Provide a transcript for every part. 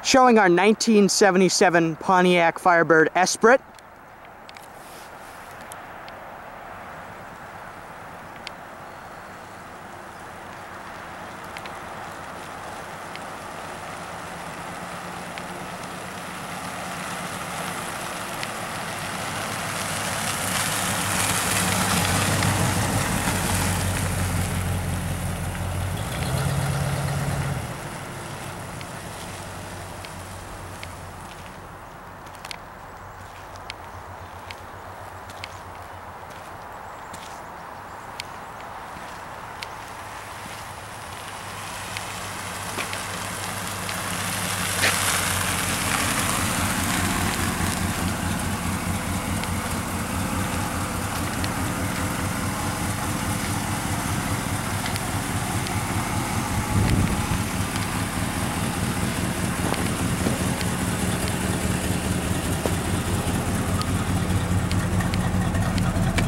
showing our 1977 Pontiac Firebird Esprit.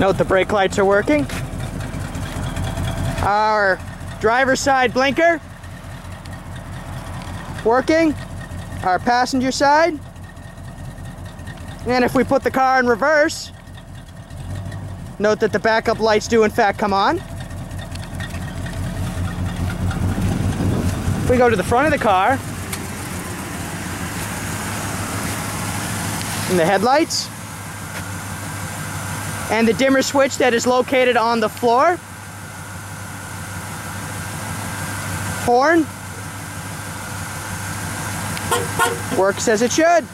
Note the brake lights are working. Our driver's side blinker working. Our passenger side. And if we put the car in reverse, note that the backup lights do in fact come on. If we go to the front of the car, and the headlights, and the dimmer switch that is located on the floor. Horn works as it should.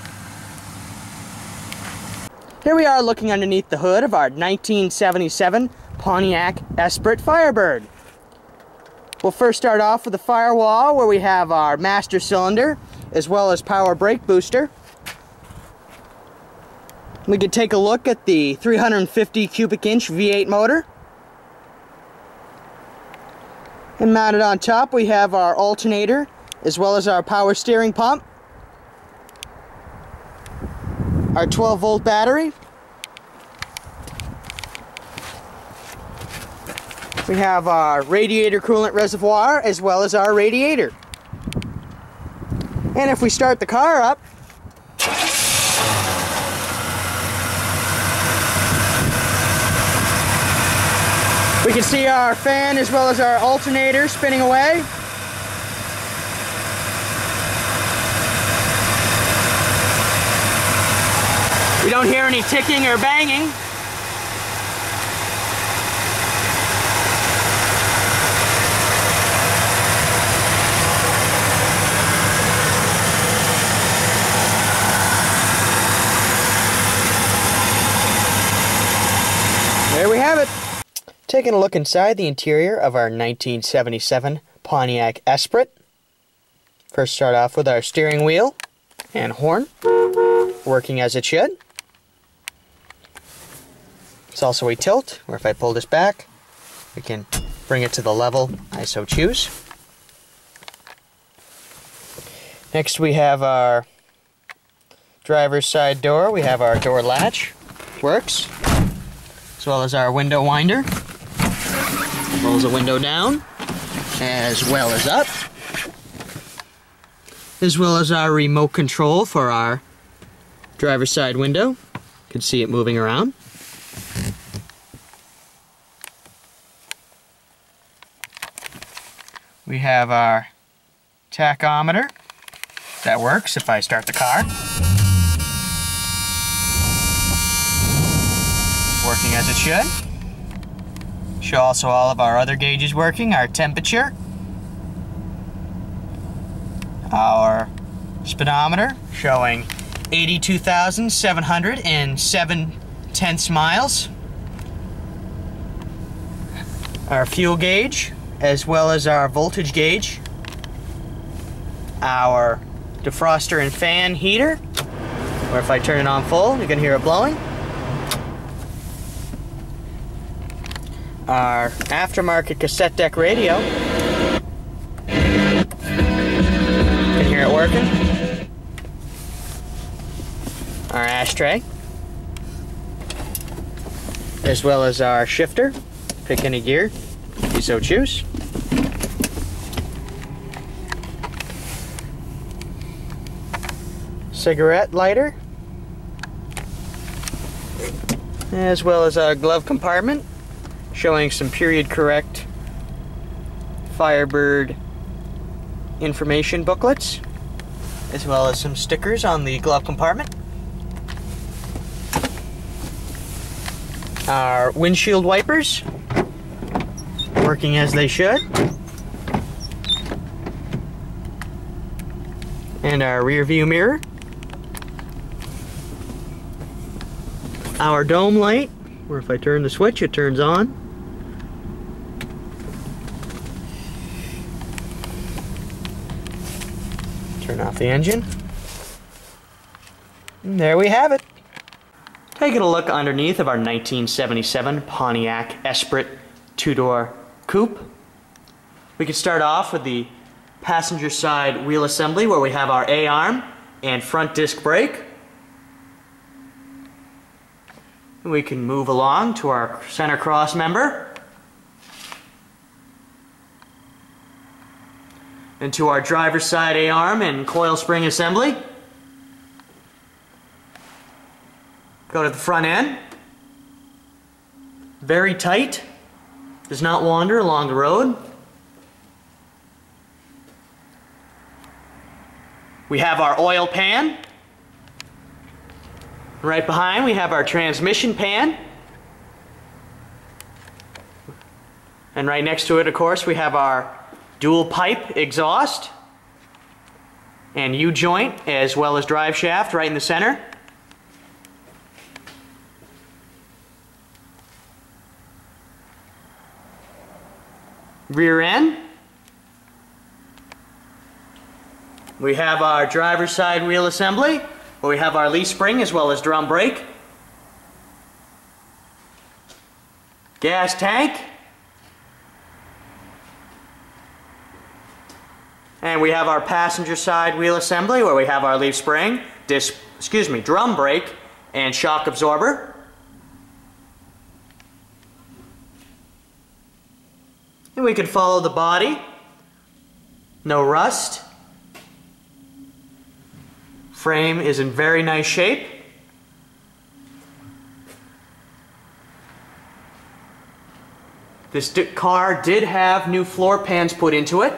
Here we are looking underneath the hood of our 1977 Pontiac Esprit Firebird. We'll first start off with the firewall, where we have our master cylinder as well as power brake booster. We could take a look at the 350 cubic inch V8 motor. And mounted on top we have our alternator as well as our power steering pump. Our 12 volt battery. We have our radiator coolant reservoir as well as our radiator. And if we start the car up, we can see our fan as well as our alternator spinning away. We don't hear any ticking or banging. There we have it. Taking a look inside the interior of our 1977 Pontiac Esprit. First start off with our steering wheel and horn, working as it should. It's also a tilt, where if I pull this back, we can bring it to the level I so choose. Next we have our driver's side door. We have our door latch, works, as well as our window winder. Rolls the window down, as well as up, as well as our remote control for our driver's side window. You can see it moving around. We have our tachometer that works if I start the car. Working as it should. Show also all of our other gauges working, our temperature, our speedometer showing 82,707 miles, our fuel gauge as well as our voltage gauge, our defroster and fan heater, or if I turn it on full you can hear it blowing. Our aftermarket cassette deck radio. You can hear it working. Our ashtray. As well as our shifter. Pick any gear if you so choose. cigarette lighter, as well as a glove compartment showing some period correct Firebird information booklets, as well as some stickers on the glove compartment. Our windshield wipers working as they should, and our rear view mirror. Our dome light, where if I turn the switch it turns on. Turn off the engine. And there we have it. Taking a look underneath of our 1977 Pontiac Esprit two-door coupe. We can start off with the passenger side wheel assembly, where we have our A-arm and front disc brake. And we can move along to our center cross member, and to our driver's side A-arm and coil spring assembly. Go to the front end. Very tight. Does not wander along the road. We have our oil pan. Right behind we have our transmission pan. And right next to it, of course, we have our dual pipe exhaust and U-joint, as well as drive shaft right in the center. Rear end. We have our driver's side wheel assembly, where we have our leaf spring as well as drum brake. Gas tank. And we have our passenger side wheel assembly, where we have our leaf spring, drum brake, and shock absorber. And we can follow the body. No rust. Frame is in very nice shape. This car did have new floor pans put into it.